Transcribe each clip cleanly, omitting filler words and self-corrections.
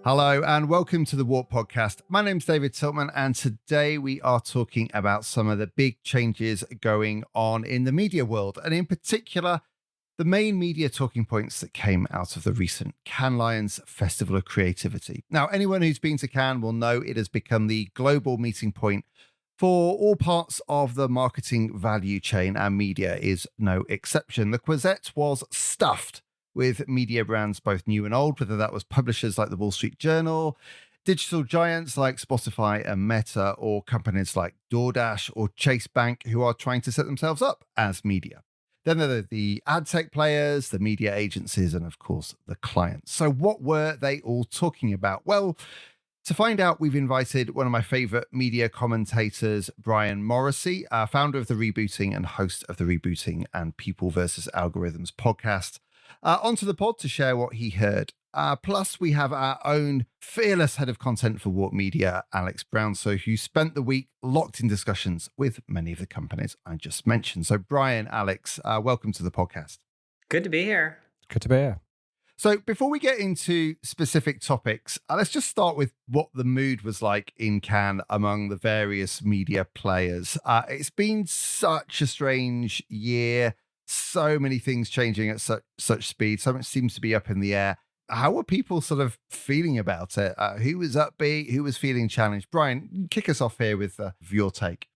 Hello and welcome to the WARC Podcast. My name's David Tiltman, and today we are talking about some of the big changes going on in the media world, and in particular, the main media talking points that came out of the recent Cannes Lions Festival of Creativity. Now, anyone who's been to Cannes will know it has become the global meeting point for all parts of the marketing value chain, and media is no exception. The Quizette was stuffed with media brands, both new and old, whether that was publishers like the Wall Street Journal, digital giants like Spotify and Meta, or companies like DoorDash or Chase Bank, who are trying to set themselves up as media. Then there are the ad tech players, the media agencies, and of course, the clients. So what were they all talking about? Well, to find out, we've invited one of my favorite media commentators, Brian Morrissey, founder of the Rebooting and host of the Rebooting and People versus Algorithms podcast, onto the pod to share what he heard. Plus, we have our own fearless head of content for WARC Media, Alex Brownsell, who spent the week locked in discussions with many of the companies I just mentioned. So, Brian, Alex, welcome to the podcast. Good to be here. Good to be here. So before we get into specific topics, let's just start with what the mood was like in Cannes among the various media players. It's been such a strange year. So many things changing at such speed. So much seems to be up in the air. How are people sort of feeling about it? Who was upbeat? Who was feeling challenged? Brian, kick us off here with your take.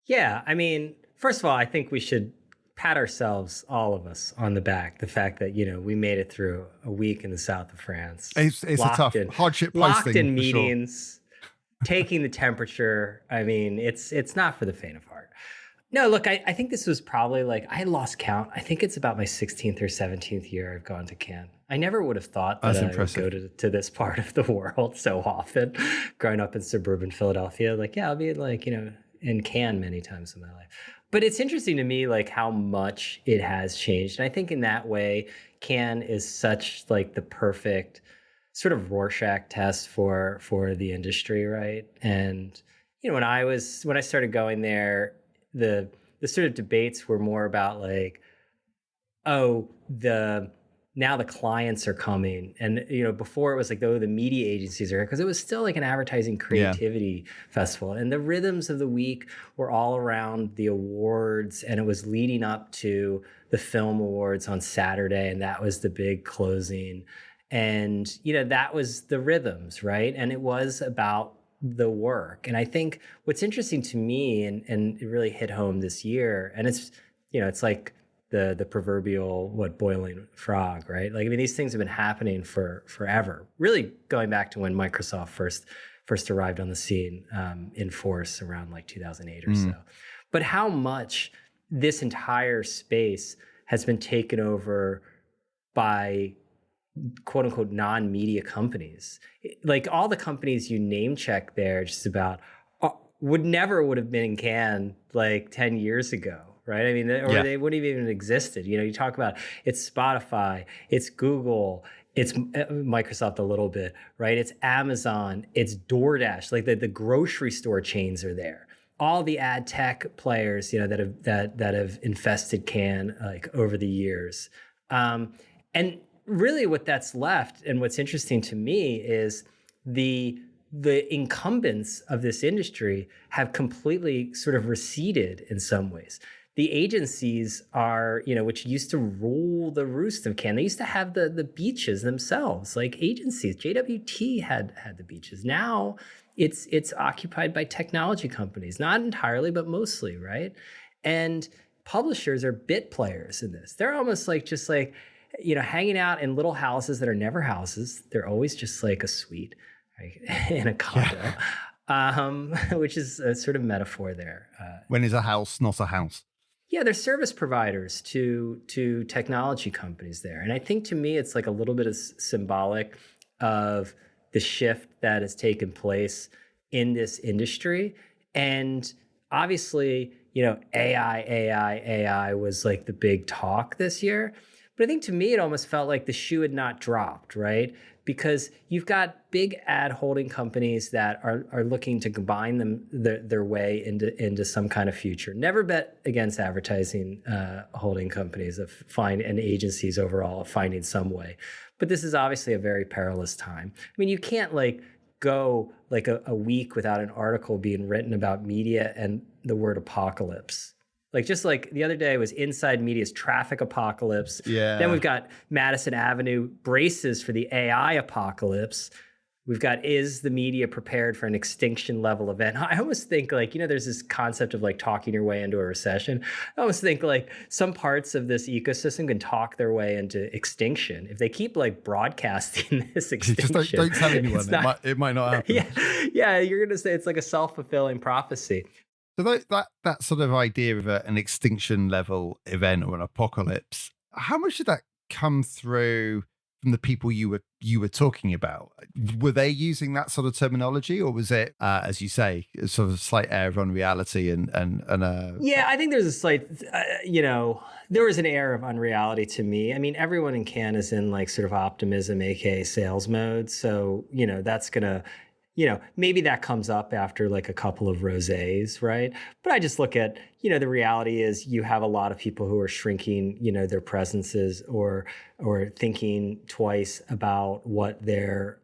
Yeah, I mean, first of all, I think we should pat ourselves, all of us, on the back. The fact that, we made it through a week in the south of France. It's a tough hardship posting. Locked in meetings, taking the temperature. I mean, it's not for the faint of heart. No, look, I think this was probably I lost count. I think it's about my 16th or 17th year I've gone to Cannes. I never would have thought that I would go to this part of the world so often. Growing up in suburban Philadelphia, I'll be in Cannes many times in my life. But it's interesting to me, how much it has changed. And I think in that way, Cannes is such the perfect sort of Rorschach test for the industry, right? And, when I started going there, the sort of debates were more about now the clients are coming. And, before it was the media agencies are here, because it was still an advertising creativity festival. And the rhythms of the week were all around the awards, and it was leading up to the film awards on Saturday. And that was the big closing. And, that was the rhythms, right? And it was about the work. And I think what's interesting to me, and it really hit home this year, and it's, it's like the proverbial boiling frog, right? These things have been happening for forever, really going back to when Microsoft first arrived on the scene in force around 2008 or so. But how much this entire space has been taken over by quote unquote non-media companies. All the companies you name check there just about would have been in Cannes 10 years ago, right? I mean, they wouldn't have even existed. You talk about it's Spotify, it's Google, it's Microsoft a little bit, right? It's Amazon, it's DoorDash, the grocery store chains are there. All the ad tech players, that have infested Cannes over the years. And really what that's left, and what's interesting to me, is the incumbents of this industry have completely sort of receded in some ways. The agencies are, which used to rule the roost of Cannes. They used to have the beaches themselves, agencies. JWT had the beaches. Now it's occupied by technology companies, not entirely, but mostly, right? And publishers are bit players in this. They're almost hanging out in little houses that are never houses. They're always just a suite, right? In a condo, which is a sort of metaphor there. When is a house not a house? Yeah, they're service providers to technology companies there. And I think to me, it's a little bit of symbolic of the shift that has taken place in this industry. And obviously, AI was the big talk this year. But I think to me, it almost felt like the shoe had not dropped, right? because you've got big ad holding companies that are looking to combine their way into some kind of future. Never bet against advertising holding companies and agencies overall of finding some way. But this is obviously a very perilous time. I mean, you can't go a week without an article being written about media and the word apocalypse. Just like the other day was Inside Media's traffic apocalypse. Yeah. Then we've got Madison Avenue braces for the AI apocalypse. We've got, is the media prepared for an extinction level event? I almost think there's this concept of talking your way into a recession. I almost think some parts of this ecosystem can talk their way into extinction. If they keep broadcasting this extinction. Just don't tell anyone. It might not happen. Yeah, you're going to say it's like a self-fulfilling prophecy. So that sort of idea of an extinction level event or an apocalypse, how much did that come through from the people you were talking about? Were they using that sort of terminology, or was it, as you say, sort of a slight air of unreality and Yeah, I think there's a slight, there was an air of unreality to me. I mean, everyone in Cannes is in sort of optimism, aka sales mode. So, that's gonna. Maybe that comes up after a couple of rosés, right? But I just look at, the reality is you have a lot of people who are shrinking, their presences or thinking twice about what their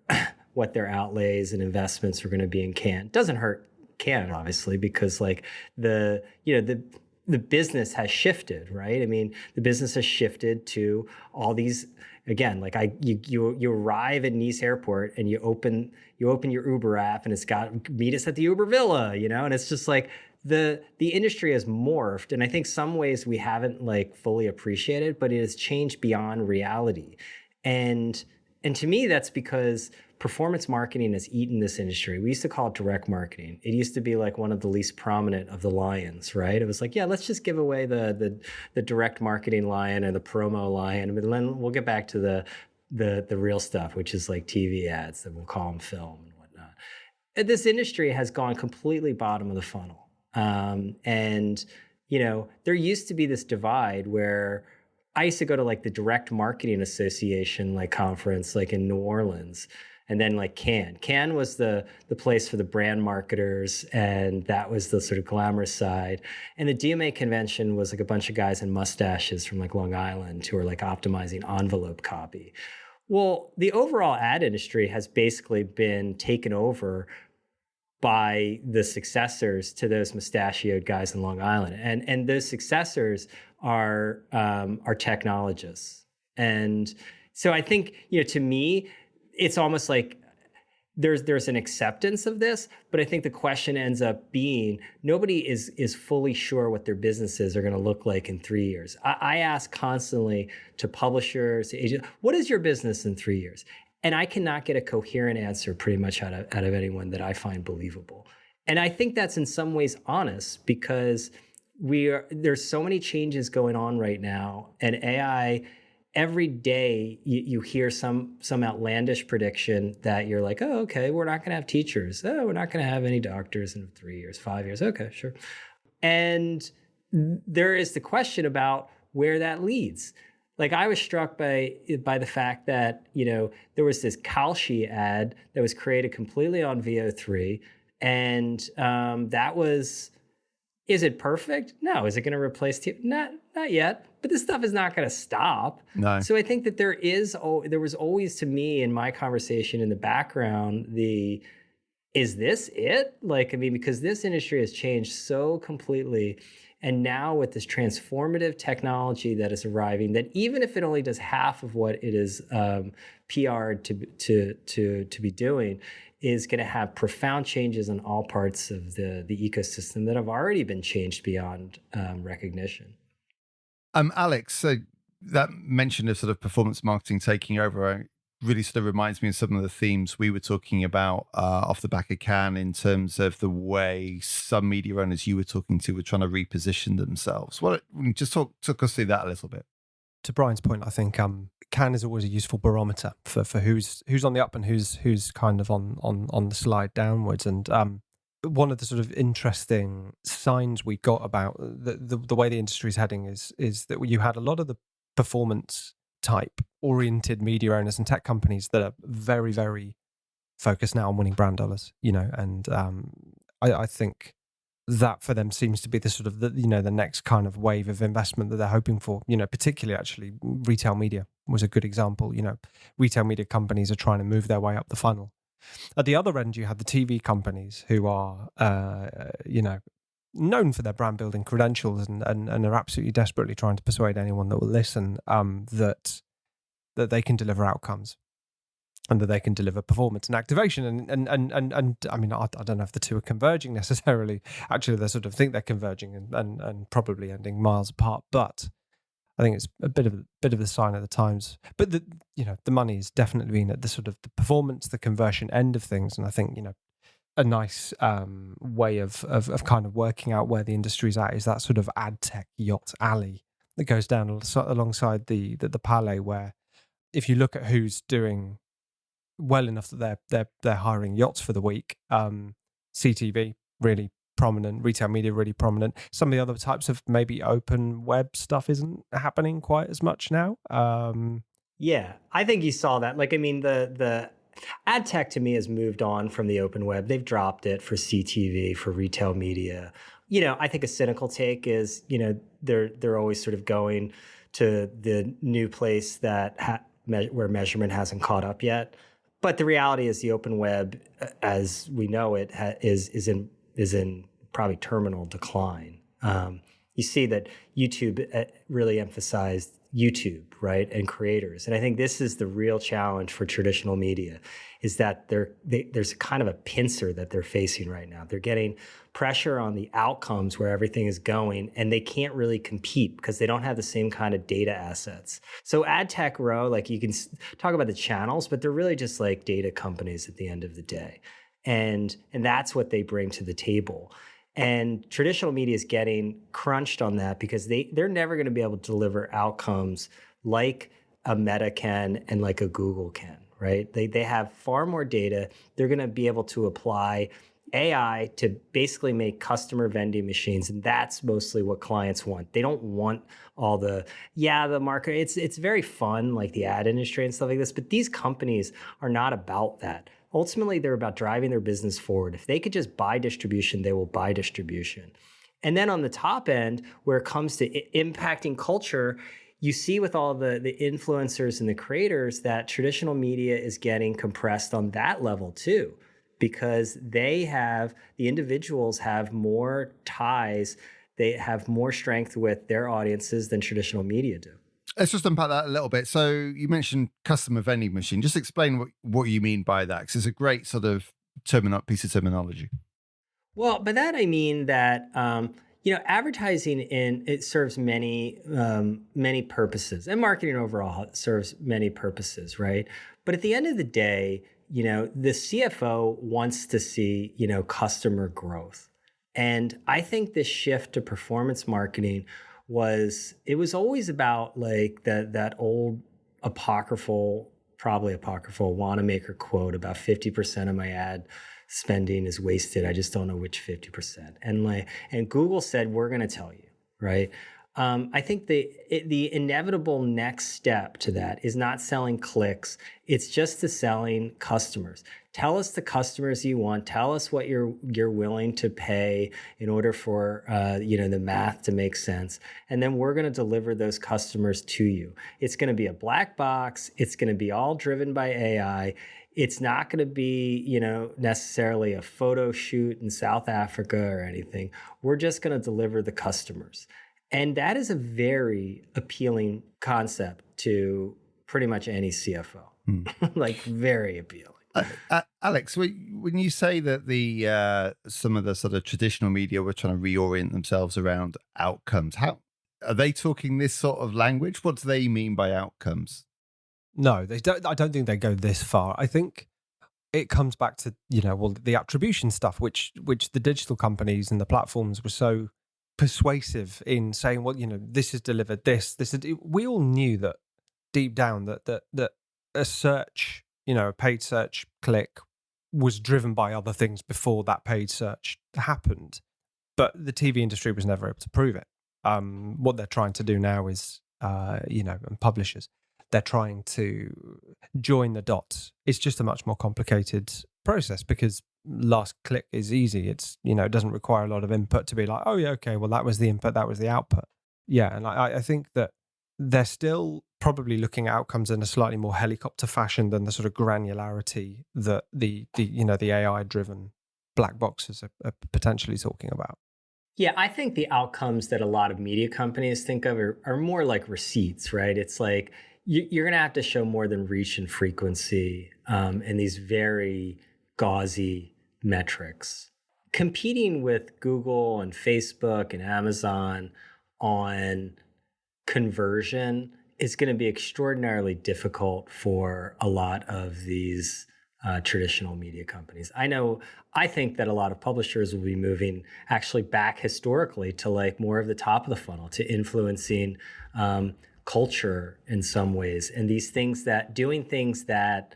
outlays and investments are going to be in Cannes. Doesn't hurt Cannes, obviously, because the business has shifted, right? I mean, the business has shifted to all these. Again, you arrive at Nice Airport and you open your Uber app and it's got meet us at the Uber Villa, and it's just the industry has morphed, and I think some ways we haven't fully appreciated, but it has changed beyond reality, and to me that's because performance marketing has eaten this industry. We used to call it direct marketing. It used to be one of the least prominent of the lions, right? It was let's just give away the direct marketing lion and the promo lion, but then we'll get back to the real stuff, which is TV ads that we'll call them film and whatnot. And this industry has gone completely bottom of the funnel. And there used to be this divide where I used to go to the Direct Marketing Association conference in New Orleans. And then Cannes. Cannes was the place for the brand marketers, and that was the sort of glamorous side. And the DMA convention was a bunch of guys in mustaches from Long Island who were optimizing envelope copy. Well, the overall ad industry has basically been taken over by the successors to those mustachioed guys in Long Island. And those successors are technologists. And so I think, to me, it's almost there's an acceptance of this, but I think the question ends up being nobody is fully sure what their businesses are going to look like in 3 years. I ask constantly to publishers, to agents, what is your business in 3 years? And I cannot get a coherent answer pretty much out of anyone that I find believable. And I think that's in some ways honest, because there's so many changes going on right now, and AI. Every day you hear some outlandish prediction that you're oh, okay, we're not going to have teachers. Oh, we're not going to have any doctors in 3 years, 5 years. Okay, sure. And there is the question about where that leads. I was struck by the fact that, there was this Kalshi ad that was created completely on VO3. And that was, is it perfect? No. Is it going to replace TV? Not yet. But this stuff is not going to stop. No. So I think that there was always, to me, in my conversation in the background, is this it? Because this industry has changed so completely. And now with this transformative technology that is arriving, that even if it only does half of what it is PR'd to be doing, is going to have profound changes in all parts of the ecosystem that have already been changed beyond recognition. Alex, so that mention of sort of performance marketing taking over really sort of reminds me of some of the themes we were talking about off the back of Cannes, in terms of the way some media owners you were talking to were trying to reposition themselves. Just talk us through that a little bit. To Brian's point, I think Cannes is always a useful barometer for who's on the up and who's kind of on the slide downwards. And one of the sort of interesting signs we got about the way the industry is heading is that you had a lot of the performance type oriented media owners and tech companies that are very, very focused now on winning brand dollars, and I think that for them seems to be the sort of the next kind of wave of investment that they're hoping for. Particularly actually retail media was a good example. Retail media companies are trying to move their way up the funnel. At the other end, you have the TV companies who are, known for their brand building credentials and are absolutely desperately trying to persuade anyone that will listen that they can deliver outcomes and that they can deliver performance and activation. And I mean, I don't know if the two are converging necessarily. Actually, they sort of think they're converging and probably ending miles apart. But I think it's a bit of the sign of the times. But the money has definitely been at the sort of the performance, the conversion end of things. And I think, a nice way of kind of working out where the industry's at is that sort of ad tech yacht alley that goes down alongside the Palais, where if you look at who's doing well enough that they're hiring yachts for the week, CTV really prominent, retail media really prominent. Some of the other types of maybe open web stuff isn't happening quite as much now. Yeah, I think you saw that. Like, I mean, the ad tech to me has moved on from the open web. They've dropped it for CTV, for retail media. I think a cynical take is, they're always sort of going to the new place that where measurement hasn't caught up yet. But the reality is the open web, as we know it, is in probably terminal decline. You see that YouTube really emphasized YouTube, right, and creators. And I think this is the real challenge for traditional media, is that there's kind of a pincer that they're facing right now. They're getting pressure on the outcomes where everything is going, and they can't really compete because they don't have the same kind of data assets. So ad tech row, like, you can talk about the channels, but they're really just like data companies at the end of the day. And that's what they bring to the table. And traditional media is getting crunched on that because they're never going to be able to deliver outcomes like a Meta can and like a Google can, right? They have far more data. They're going to be able to apply AI to basically make customer vending machines, and that's mostly what clients want. They don't want all the market. It's very fun, like the ad industry and stuff like this, but these companies are not about that. Ultimately, they're about driving their business forward. If they could just buy distribution, they will buy distribution. And then on the top end, where it comes to impacting culture, you see with all the influencers and the creators that traditional media is getting compressed on that level too, because the individuals have more ties, they have more strength with their audiences than traditional media do. Let's just unpack that a little bit. So you mentioned customer vending machine. Just explain what you mean by that, because it's a great sort of piece of terminology. Well, by that I mean that advertising it serves many purposes, and marketing overall serves many purposes, right? But at the end of the day, the CFO wants to see customer growth, and I think this shift to performance marketing was always about like that old apocryphal Wanamaker quote about 50% of my ad spending is wasted. I just don't know which 50%. And Google said, we're going to tell you, right? I think the inevitable next step to that is not selling clicks. It's just to selling customers. Tell us the customers you want. Tell us what you're willing to pay in order for the math to make sense. And then we're going to deliver those customers to you. It's going to be a black box. It's going to be all driven by AI. It's not going to be, necessarily a photo shoot in South Africa or anything. We're just going to deliver the customers. And that is a very appealing concept to pretty much any CFO, like very appealing. Alex, when you say that the some of the sort of traditional media were trying to reorient themselves around outcomes, how are they talking this sort of language? What do they mean by outcomes? No, they don't. I don't think they go this far. I think it comes back to the attribution stuff, which the digital companies and the platforms were so persuasive in saying, well, this has delivered this. We all knew that deep down that a search, a paid search click was driven by other things before that paid search happened. But the TV industry was never able to prove it. What they're trying to do now is, and publishers, they're trying to join the dots. It's just a much more complicated process because last click is easy. It's, it doesn't require a lot of input to be like, oh yeah, okay, well that was the input, that was the output. Yeah, and I think that they're still probably looking at outcomes in a slightly more helicopter fashion than the sort of granularity that the AI driven black boxes are potentially talking about. Yeah, I think the outcomes that a lot of media companies think of are more like receipts, right? It's like you're going to have to show more than reach and frequency and these very gauzy metrics. Competing with Google and Facebook and Amazon on conversion is going to be extraordinarily difficult for a lot of these traditional media companies. I think that a lot of publishers will be moving actually back historically to like more of the top of the funnel, to influencing culture in some ways, and doing things that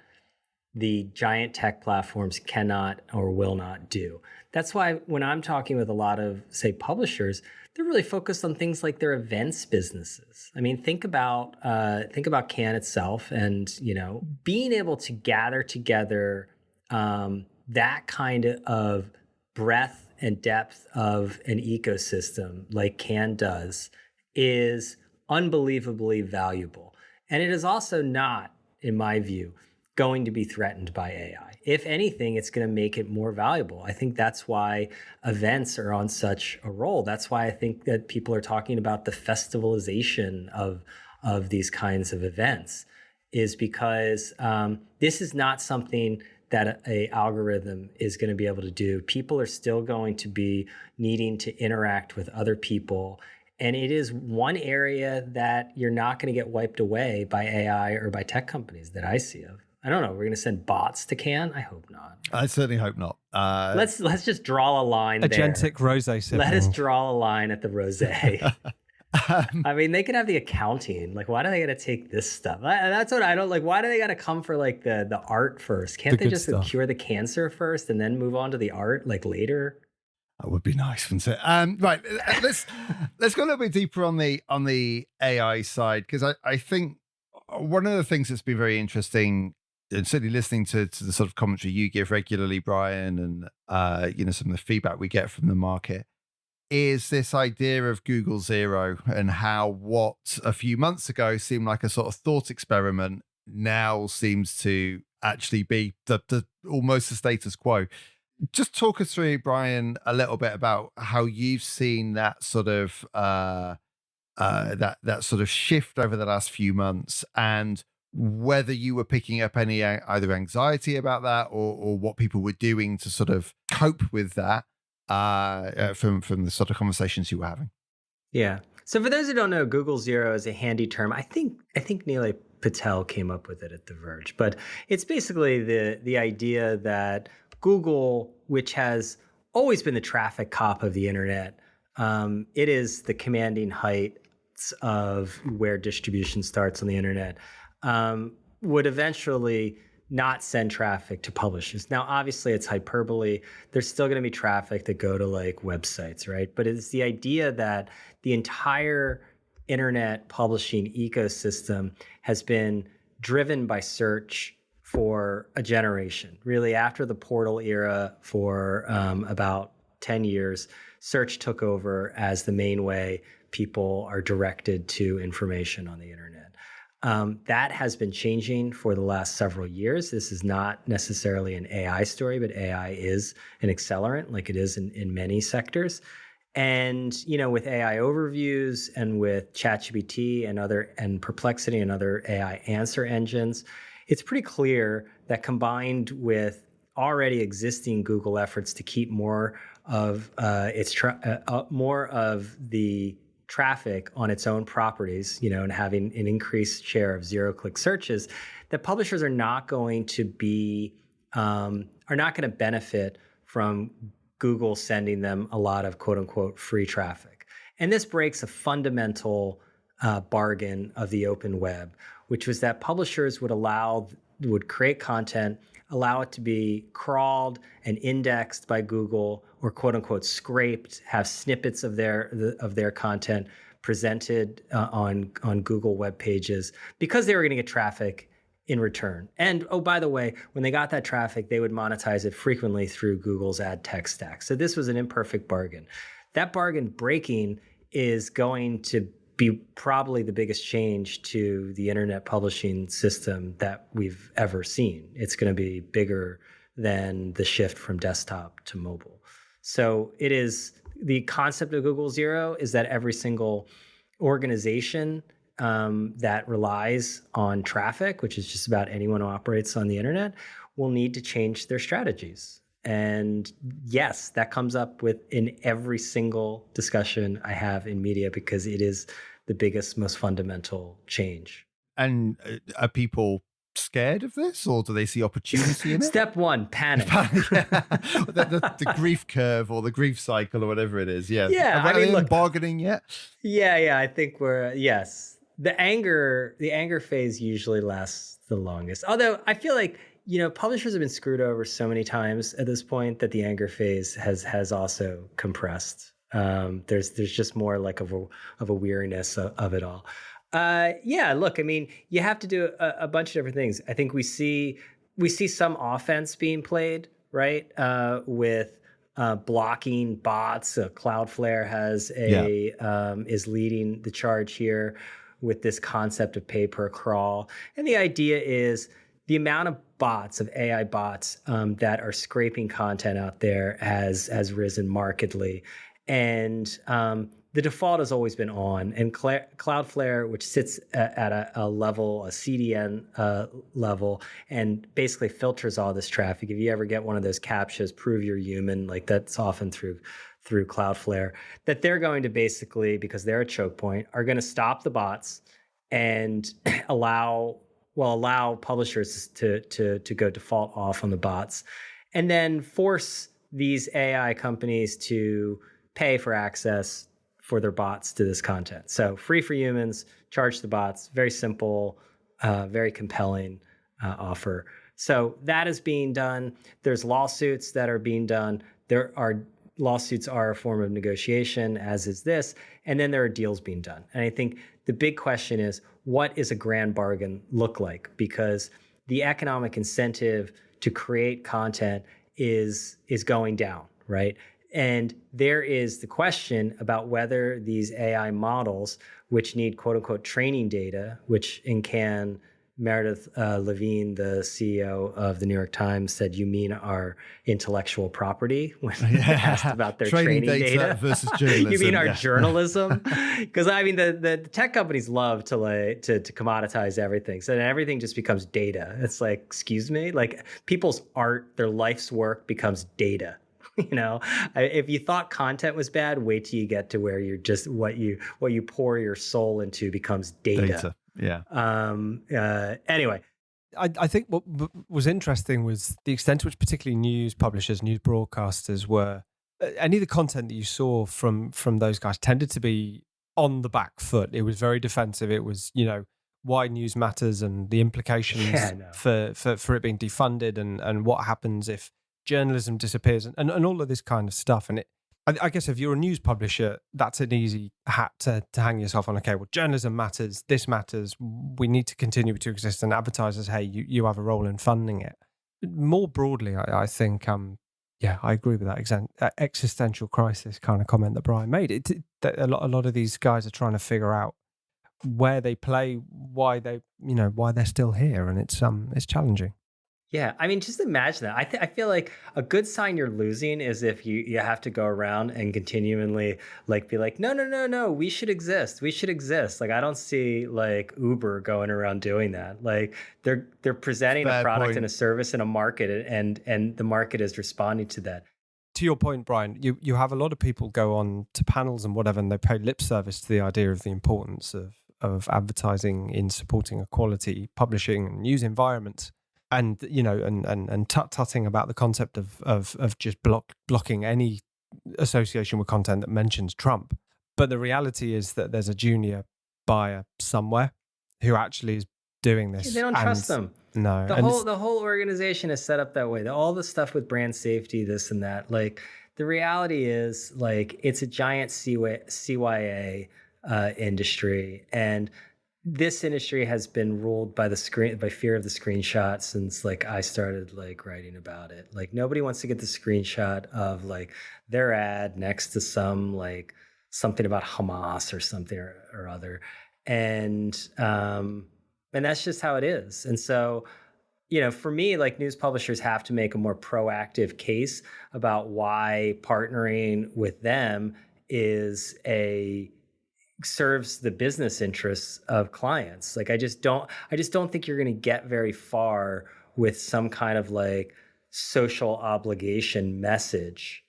the giant tech platforms cannot or will not do. That's why when I'm talking with a lot of, say, publishers, they're really focused on things like their events businesses. I mean, think about Cannes itself, and being able to gather together that kind of breadth and depth of an ecosystem like Cannes does is unbelievably valuable. And it is also not, in my view, going to be threatened by AI. If anything, it's going to make it more valuable. I think that's why events are on such a roll. That's why I think that people are talking about the festivalization of these kinds of events, is because this is not something that a algorithm is going to be able to do. People are still going to be needing to interact with other people. And it is one area that you're not going to get wiped away by AI or by tech companies that I see of. I don't know. We're going to send bots to Cannes? I hope not. I certainly hope not. Let's just draw a line Agentic there. rosé sipping. Let us draw a line at the rosé. I mean, they could have the accounting. Like, why do they got to take this stuff? That's what I don't like. Why do they got to come for like the art first? Can't they just cure the cancer first and then move on to the art like later? That would be nice, wouldn't it? Right. Let's go a little bit deeper on the AI side, because I think one of the things that's been very interesting, and certainly listening to the sort of commentary you give regularly, Brian, and some of the feedback we get from the market, is this idea of Google Zero, and how what a few months ago seemed like a sort of thought experiment now seems to actually be the almost the status quo. Just talk us through, Brian, a little bit about how you've seen that sort of that sort of shift over the last few months, and whether you were picking up any either anxiety about that or what people were doing to sort of cope with that from the sort of conversations you were having. Yeah. So for those who don't know, Google Zero is a handy term. I think Nilay Patel came up with it at The Verge, but it's basically the idea that Google, which has always been the traffic cop of the internet, it is the commanding height of where distribution starts on the internet, would eventually not send traffic to publishers. Now, obviously, it's hyperbole. There's still going to be traffic that go to like websites, right? But it's the idea that the entire internet publishing ecosystem has been driven by search for a generation. Really, after the portal era for about 10 years, search took over as the main way people are directed to information on the internet. That has been changing for the last several years. This is not necessarily an AI story, but AI is an accelerant, like it is in many sectors. And with AI overviews and with ChatGPT and Perplexity and other AI answer engines, it's pretty clear that combined with already existing Google efforts to keep more of more of the traffic on its own properties, and having an increased share of zero-click searches, that publishers are not going to benefit from Google sending them a lot of quote unquote free traffic. And this breaks a fundamental bargain of the open web, which was that publishers would create content, allow it to be crawled and indexed by Google, or quote unquote scraped, have snippets of their content presented on Google web pages because they were going to get traffic in return. And oh, by the way, when they got that traffic, they would monetize it frequently through Google's ad tech stack. So this was an imperfect bargain. That bargain breaking is going to be probably the biggest change to the internet publishing system that we've ever seen. It's going to be bigger than the shift from desktop to mobile. So it is, the concept of Google Zero is that every single organization that relies on traffic, which is just about anyone who operates on the internet, will need to change their strategies. And yes, that comes up in every single discussion I have in media because it is the biggest, most fundamental change. And are people scared of this, or do they see opportunity in it? Step one, panic. the grief curve or the grief cycle or whatever it is. Yeah. Yeah. Are they bargaining yet? Yeah. I think yes. The anger phase usually lasts the longest. Although I feel like, publishers have been screwed over so many times at this point that the anger phase has also compressed. There's just more like of a weariness of it all. Look, I mean, you have to do a bunch of different things. I think we see some offense being played, right? With blocking bots. Cloudflare is leading the charge here with this concept of pay per crawl. And the idea is the amount of bots, of AI bots that are scraping content out there has risen markedly. And the default has always been on. And Cloudflare, which sits at a level, a CDN level, and basically filters all this traffic. If you ever get one of those CAPTCHAs, prove you're human, like that's often through Cloudflare, that they're going to basically, because they're a choke point, are going to stop the bots and allow publishers to go default off on the bots, and then force these AI companies to pay for access for their bots to this content. So free for humans, charge the bots. Very simple, very compelling offer. So that is being done. There's lawsuits that are being done. Lawsuits are a form of negotiation, as is this. And then there are deals being done. And I think the big question is, what is a grand bargain look like? Because the economic incentive to create content is going down, right? And there is the question about whether these AI models, which need quote unquote training data, which Meredith Levine, the CEO of the New York Times, said, "You mean our intellectual property?" When asked about their training data versus journalism. You mean our journalism? Because I mean, the tech companies love to commoditize everything, so then everything just becomes data. It's like, excuse me, like people's art, their life's work becomes data. If you thought content was bad, wait till you get to where you're just what you pour your soul into becomes data. Yeah. Anyway, I think what was interesting was the extent to which particularly news publishers, news broadcasters were, any of the content that you saw from those guys tended to be on the back foot. It was very defensive. It was, why news matters and the implications for it being defunded and what happens if journalism disappears and all of this kind of stuff. And I guess if you're a news publisher, that's an easy hat to hang yourself on. Okay, well, journalism matters, this matters, we need to continue to exist, and advertisers, hey, you have a role in funding it. More broadly, I think, I agree with that existential crisis kind of comment that Brian made. A lot of these guys are trying to figure out where they play, why they're still here, and it's challenging. Yeah, I mean, just imagine that. I feel like a good sign you're losing is if you have to go around and continually be like, no, we should exist. Like, I don't see like Uber going around doing that. Like they're presenting a product and a service in a market, and the market is responding to that. To your point, Brian, you have a lot of people go on to panels and whatever, and they pay lip service to the idea of the importance of advertising in supporting a quality publishing and news environment. And and tut-tutting about the concept of just blocking any association with content that mentions Trump. But the reality is that there's a junior buyer somewhere who actually is doing this. They don't trust them. No, the whole organization is set up that way. All the stuff with brand safety, this and that. Like the reality is, like it's a giant CYA industry. And this industry has been ruled by fear of the screenshot since like I started like writing about it. Like nobody wants to get the screenshot of like their ad next to some like something about Hamas or something or other. And that's just how it is. And so, for me, like news publishers have to make a more proactive case about why partnering with them serves the business interests of clients. Like I just don't think you're going to get very far with some kind of like social obligation message.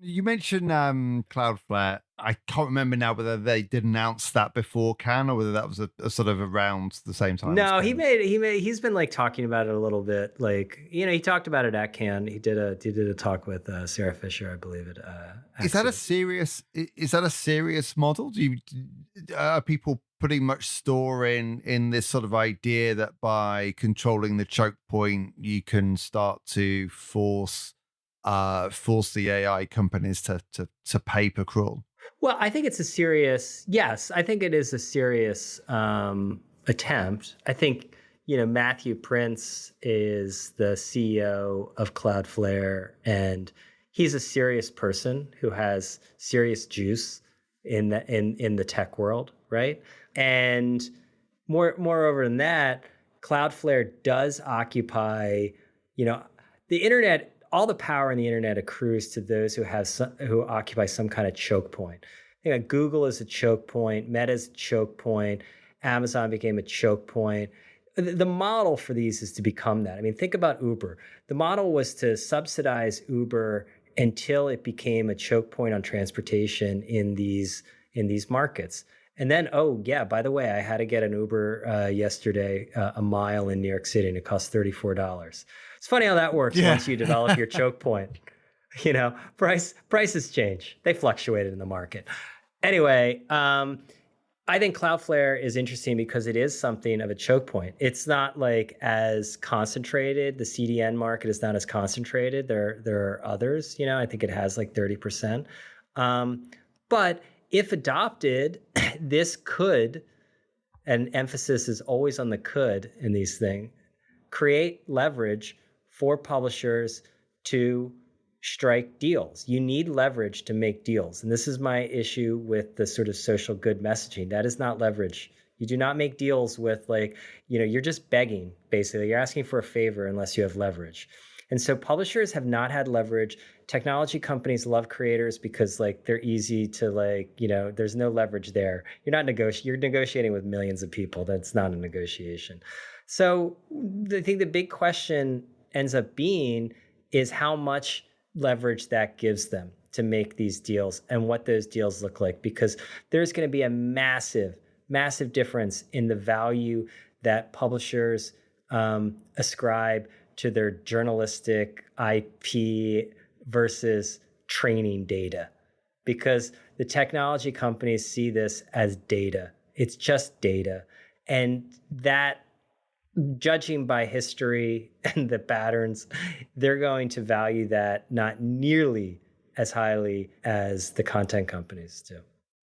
You mentioned Cloudflare. I can't remember now whether they did announce that before Cannes or whether that was a sort of around the same time. No, he's been like talking about it a little bit. Like, he talked about it at Cannes. He did a talk with Sarah Fisher, I believe it. Is that a serious model? Are people putting much store in this sort of idea that by controlling the choke point, you can start to force the AI companies to pay per crawl? Well, I think it's I think it is a serious attempt. I think, Matthew Prince is the CEO of Cloudflare, and he's a serious person who has serious juice in the tech world, right? And moreover than that, Cloudflare does occupy, the internet. All the power in the internet accrues to those who occupy some kind of choke point. Google is a choke point, Meta is a choke point, Amazon became a choke point. The model for these is to become that. I mean, think about Uber. The model was to subsidize Uber until it became a choke point on transportation in these markets. And then, by the way, I had to get an Uber yesterday, a mile in New York City, and it cost $34. It's funny how that works once you develop your choke point. Prices change. They fluctuated in the market. Anyway, I think Cloudflare is interesting because it is something of a choke point. It's not like as concentrated. The CDN market is not as concentrated. There are others. I think it has like 30%. But if adopted, this could, and emphasis is always on the could in these things, create leverage for publishers to strike deals. You need leverage to make deals. And this is my issue with the sort of social good messaging. That is not leverage. You do not make deals with you're just begging, basically. You're asking for a favor unless you have leverage. And so publishers have not had leverage. Technology companies love creators because they're easy to there's no leverage there. You're negotiating with millions of people. That's not a negotiation. So I think the big question ends up being is how much leverage that gives them to make these deals and what those deals look like, because there's going to be a massive, massive difference in the value that publishers ascribe to their journalistic IP versus training data, because the technology companies see this as data. It's just data. And that, judging by history and the patterns, they're going to value that not nearly as highly as the content companies do.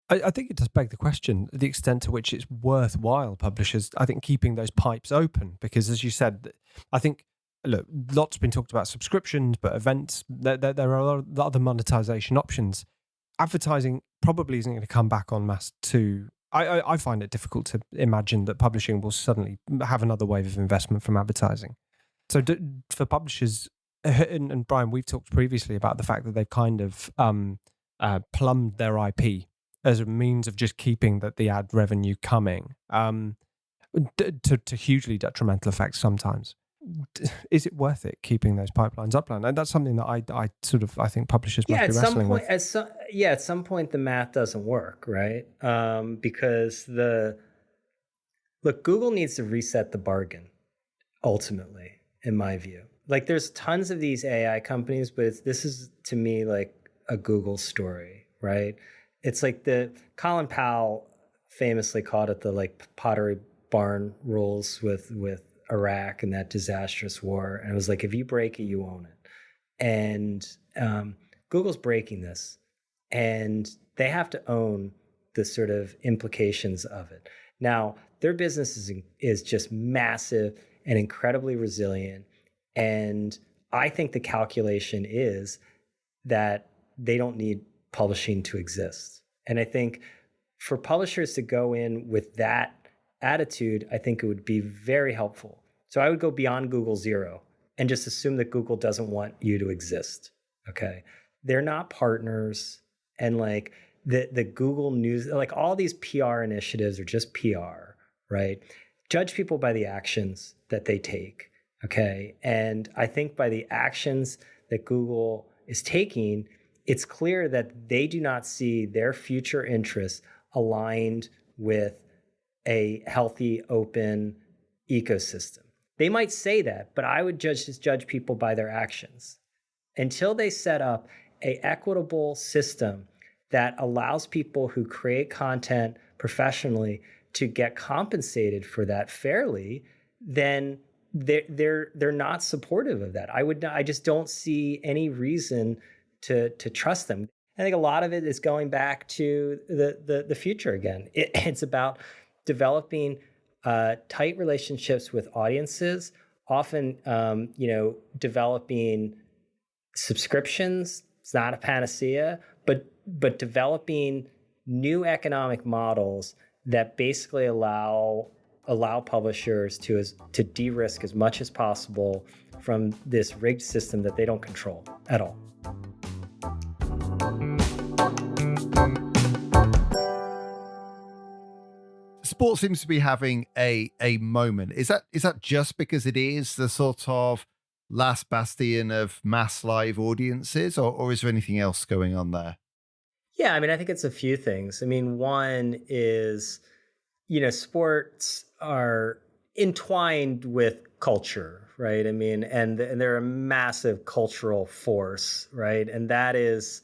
I think it does beg the question, the extent to which it's worthwhile publishers, I think, keeping those pipes open, because as you said, I think, look, lots been talked about subscriptions, but events, there are a lot of other monetization options. Advertising probably isn't going to come back en masse to... I find it difficult to imagine that publishing will suddenly have another wave of investment from advertising. So for publishers, and Brian, we've talked previously about the fact that they've kind of plumbed their IP as a means of just keeping the ad revenue coming, to hugely detrimental effects sometimes. Is it worth it keeping those pipelines upline? And that's something that I think publishers must be wrestling with. At some point the math doesn't work, right? Because Google needs to reset the bargain, ultimately, in my view. There's tons of these AI companies, but this is to me like a Google story, right? It's like Colin Powell famously called it the Pottery Barn rules with Iraq and that disastrous war. And it was if you break it, you own it. And Google's breaking this. And they have to own the sort of implications of it. Now, their business is just massive and incredibly resilient. And I think the calculation is that they don't need publishing to exist. And I think for publishers to go in with that attitude, I think it would be very helpful. So I would go beyond Google Zero and just assume that Google doesn't want you to exist. Okay. They're not partners. And like the Google News, like all these PR initiatives are just PR, right? Judge people by the actions that they take. Okay. And I think by the actions that Google is taking, it's clear that they do not see their future interests aligned with a healthy, open ecosystem. They might say that, but I would just judge people by their actions. Until they set up an equitable system that allows people who create content professionally to get compensated for that fairly, then they're not supportive of that. I just don't see any reason to trust them. I think a lot of it is going back to the future again. It's about developing tight relationships with audiences, often developing subscriptions. It's not a panacea, but developing new economic models that basically allow publishers to de-risk as much as possible from this rigged system that they don't control at all. Sport seems to be having a moment. Is that just because it is the sort of last bastion of mass live audiences, or is there anything else going on there? Yeah, I mean, I think it's a few things. I mean, one is, sports are entwined with culture, right? I mean, and they're a massive cultural force, right? And that is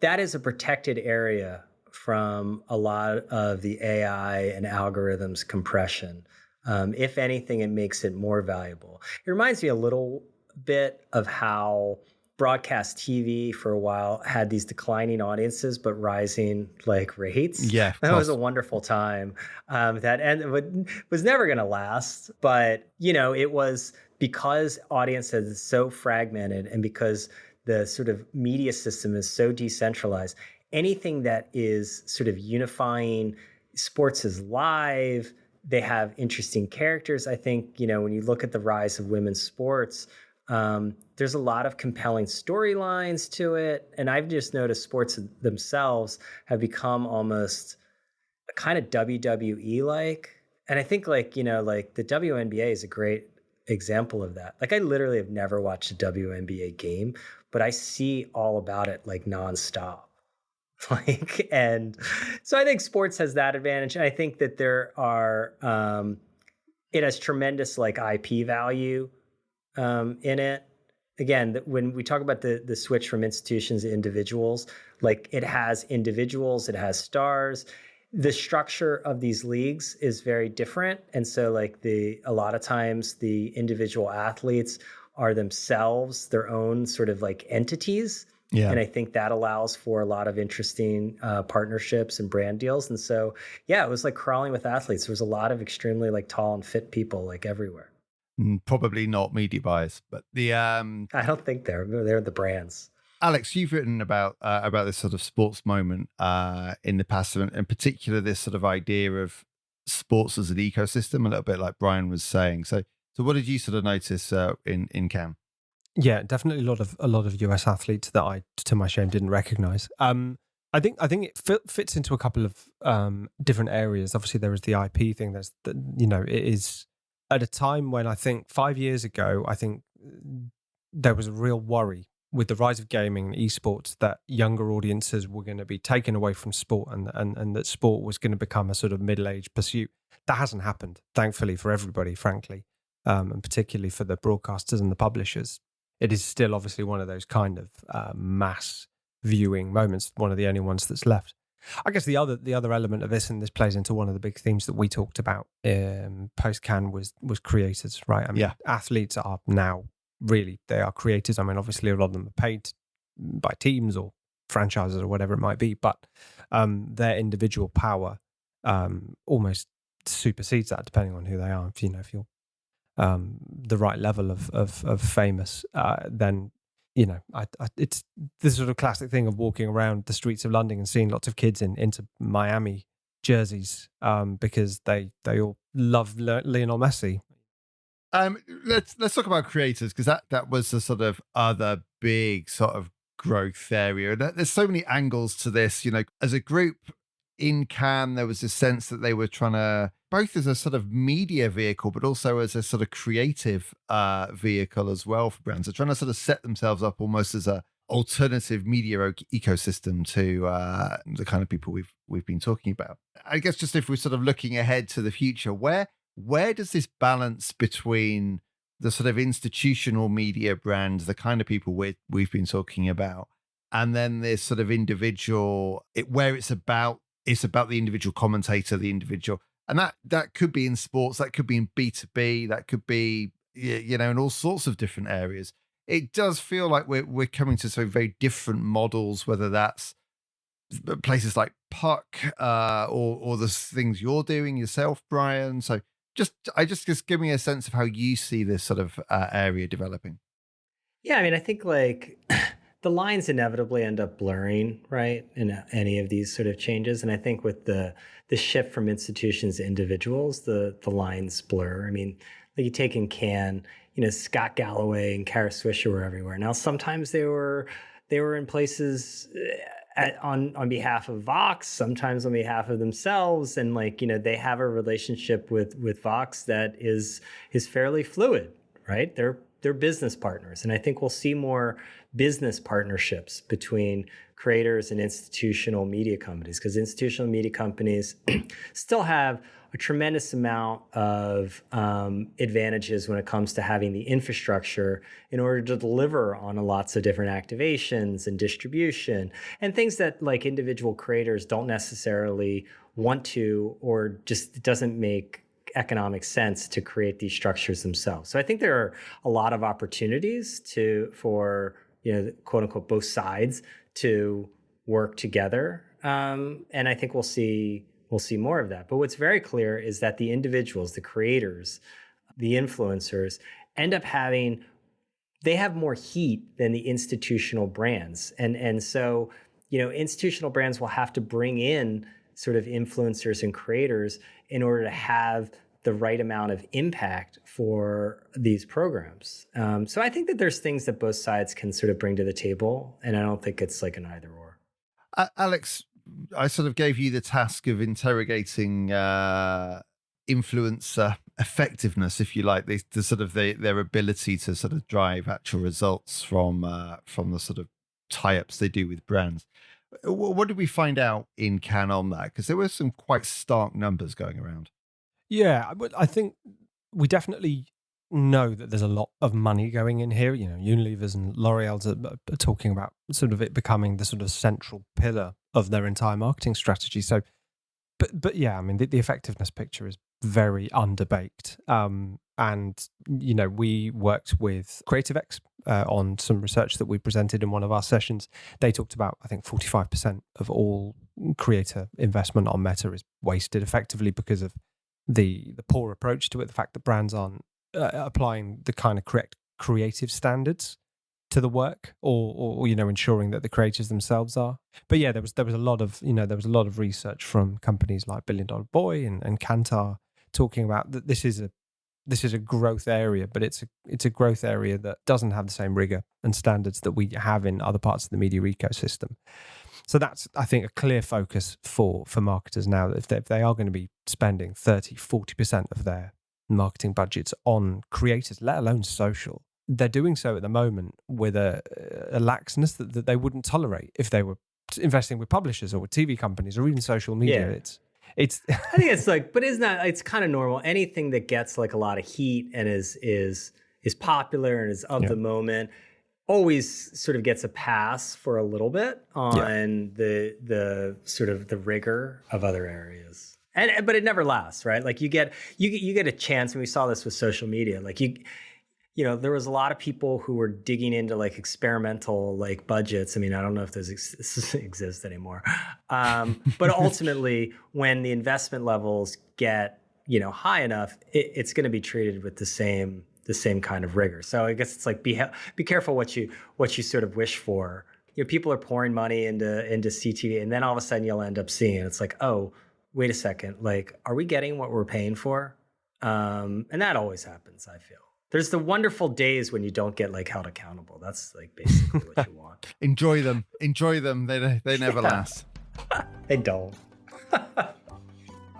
a protected area from a lot of the AI and algorithms compression. If anything, it makes it more valuable. It reminds me a little bit of how broadcast TV for a while had these declining audiences, but rising like rates. Yeah, that was a wonderful time. Was never going to last, but it was because audiences is so fragmented and because the sort of media system is so decentralized. Anything that is sort of unifying, sports is live. They have interesting characters. I think, when you look at the rise of women's sports, there's a lot of compelling storylines to it. And I've just noticed sports themselves have become almost kind of WWE-like. And I think like the WNBA is a great example of that. Like I literally have never watched a WNBA game, but I see all about it like nonstop. And so I think sports has that advantage. And I think that there are, it has tremendous like IP value in it. Again, when we talk about the switch from institutions to individuals, like it has individuals, it has stars. The structure of these leagues is very different. And so like a lot of times the individual athletes are themselves their own sort of like entities. Yeah. And I think that allows for a lot of interesting partnerships and brand deals. And so, yeah, it was like crawling with athletes. There was a lot of extremely like tall and fit people like everywhere. Probably not media buyers, but the I don't think they're the brands. Alex, you've written about this sort of sports moment in the past, and in particular this sort of idea of sports as an ecosystem, a little bit like Brian was saying. So what did you sort of notice in Cannes? Yeah, definitely a lot of US athletes that I, to my shame, didn't recognize. I think it fits into a couple of different areas. Obviously, there is the IP thing. There's it is at a time when I think 5 years ago, I think there was a real worry with the rise of gaming and esports that younger audiences were going to be taken away from sport and that sport was going to become a sort of middle-aged pursuit. That hasn't happened, thankfully, for everybody, frankly, and particularly for the broadcasters and the publishers. It is still obviously one of those kind of mass viewing moments, one of the only ones that's left. I guess the other element of this, and this plays into one of the big themes that we talked about post-Cannes, was creators, right? I mean, athletes are now really, they are creators. I mean, obviously a lot of them are paid by teams or franchises or whatever it might be, but their individual power almost supersedes that, depending on who they are. If you're the right level of famous, then it's this sort of classic thing of walking around the streets of London and seeing lots of kids into Miami jerseys because they all love Lionel Messi. Let's talk about creators, because that was the sort of other big sort of growth area. There's so many angles to this. As a group in Cannes, there was this sense that they were trying to, both as a sort of media vehicle, but also as a sort of creative vehicle as well for brands. They're trying to sort of set themselves up almost as a alternative media ecosystem to the kind of people we've been talking about. I guess just if we're sort of looking ahead to the future, where does this balance between the sort of institutional media brands, the kind of people we've been talking about, and then this sort of individual, where it's about the individual commentator, the individual, and that could be in sports, that could be in B2B, that could be in all sorts of different areas. It does feel like we're coming to some very different models, whether that's places like Puck or the things you're doing yourself, Brian. So just give me a sense of how you see this sort of area developing. Yeah, I mean, I think like the lines inevitably end up blurring, right, in any of these sort of changes. And I think with the shift from institutions to individuals, the lines blur. I mean, like you take in Cannes, Scott Galloway and Kara Swisher were everywhere. Now, sometimes they were in places on behalf of Vox, sometimes on behalf of themselves, and they have a relationship with Vox that is fairly fluid, right? They're business partners, and I think we'll see more business partnerships between creators and institutional media companies, because institutional media companies still have a tremendous amount of advantages when it comes to having the infrastructure in order to deliver on lots of different activations and distribution and things that like individual creators don't necessarily want to, or just it doesn't make economic sense to create these structures themselves. So I think there are a lot of opportunities for quote unquote both sides to work together, and I think we'll see more of that. But what's very clear is that the individuals, the creators, the influencers end up they have more heat than the institutional brands. And so, institutional brands will have to bring in sort of influencers and creators in order to have the right amount of impact for these programs. So I think that there's things that both sides can sort of bring to the table, and I don't think it's like an either or. Alex, I sort of gave you the task of interrogating influencer effectiveness, if you like, the sort of their ability to sort of drive actual results from the sort of tie-ups they do with brands. What did we find out in Cannes on that? Because there were some quite stark numbers going around. Yeah, but I think we definitely know that there's a lot of money going in here. Unilever's and L'Oreal's are talking about sort of it becoming the sort of central pillar of their entire marketing strategy. So, but yeah, I mean, the effectiveness picture is very underbaked. And, we worked with CreativeX on some research that we presented in one of our sessions. They talked about, I think, 45% of all creator investment on Meta is wasted effectively because of the poor approach to it, the fact that brands aren't applying the kind of correct creative standards to the work, or ensuring that the creators themselves are. But yeah, there was a lot of research from companies like Billion Dollar Boy and Kantar talking about that this is a growth area, but it's a growth area that doesn't have the same rigor and standards that we have in other parts of the media ecosystem. So that's, I think, a clear focus for marketers now, that if they are going to be spending 30-40% of their marketing budgets on creators, let alone social, they're doing so at the moment with a laxness that they wouldn't tolerate if they were investing with publishers or with TV companies or even social media. Yeah. It's I think it's like, but it's kind of normal. Anything that gets like a lot of heat and is popular and is of the moment always sort of gets a pass for a little bit on the sort of the rigor of other areas. But it never lasts, right? Like you get a chance, and we saw this with social media. Like there was a lot of people who were digging into like experimental like budgets. I mean, I don't know if those exist anymore. But ultimately, when the investment levels get, high enough, it's going to be treated with the same kind of rigor. So I guess it's like be careful what you sort of wish for. People are pouring money into CTV, and then all of a sudden you'll end up seeing it's like, oh, wait a second, like, are we getting what we're paying for? And that always happens, I feel. There's the wonderful days when you don't get like held accountable. That's like basically what you want. Enjoy them. They never last. They don't.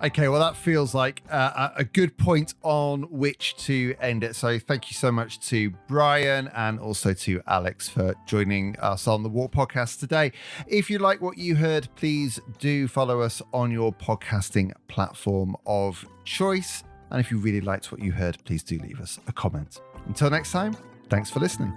Okay, well, that feels like a good point on which to end it. So thank you so much to Brian and also to Alex for joining us on the WARC Podcast today. If you like what you heard, please do follow us on your podcasting platform of choice. And if you really liked what you heard, please do leave us a comment. Until next time, thanks for listening.